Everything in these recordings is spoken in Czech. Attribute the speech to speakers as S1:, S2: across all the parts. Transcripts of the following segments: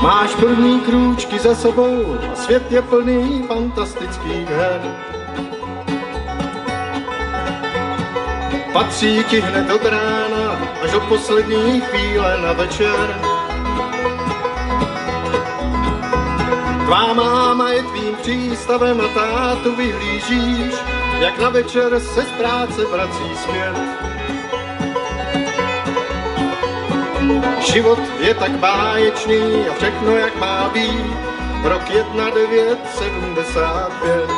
S1: Máš první krůčky za sebou a svět je plný fantastických her. Patří ti hned od rána až do poslední chvíle na večer. Tvá máma je tvým přístavem a tátu vyhlížíš, jak na večer se z práce vrací zpět. Život je tak báječný a všechno jak má být, rok 1975.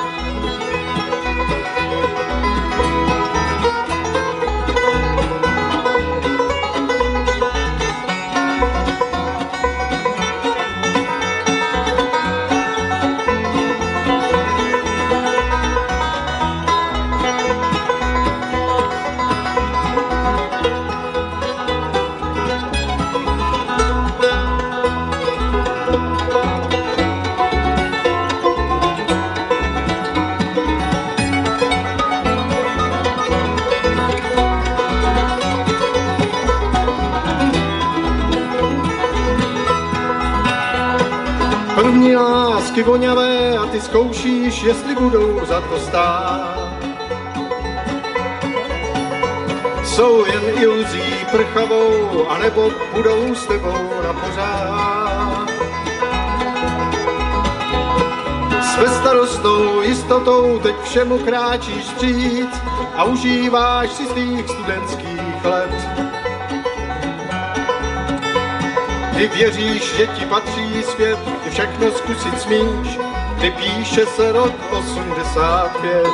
S1: První lásky voňavé a ty zkoušíš, jestli budou za to stát. Jsou jen iluzí prchavou, anebo budou s tebou na pořád. S bezstarostnou jistotou teď všemu kráčíš vstříc a užíváš si svých studentských let. Ty věříš, že ti patří svět, ty všechno zkusit smíš, ty píše se rok 85.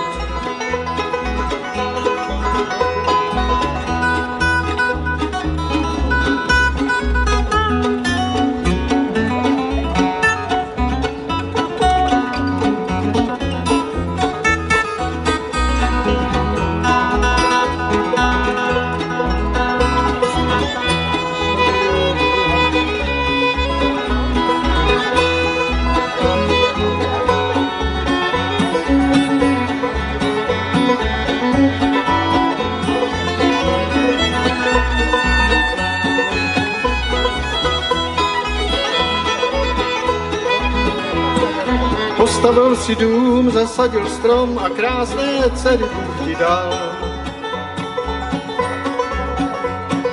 S1: Postavil si dům, zasadil strom a krásné dcery Bůh ti dal.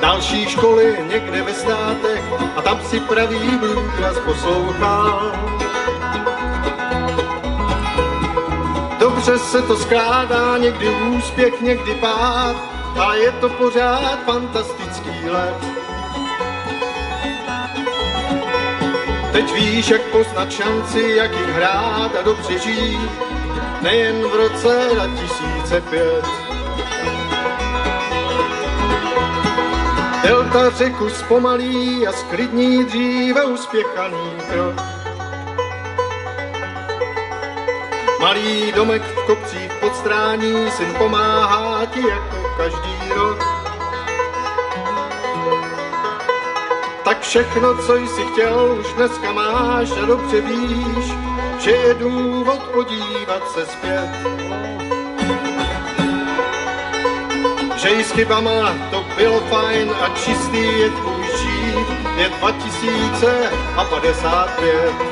S1: Další školy někde ve státech a tam si pravý blues poslouchal. Dobře se to skládá, někdy úspěch, někdy pád, a je to pořád fantastický let. Teď víš, jak poznat šanci, jak jich hrát a dobře žít, nejen v roce 2005. Delta řeku zpomalí a sklidní dříve uspěchaný krok. Malý domek v kopcích Podstrání, syn pomáhá ti jako každý rok. Tak všechno, co jsi chtěl, už dneska máš a dobře víš, že je důvod podívat se zpět. Že i s chybama to bylo fajn a čistý je tvůj žít, je 2055.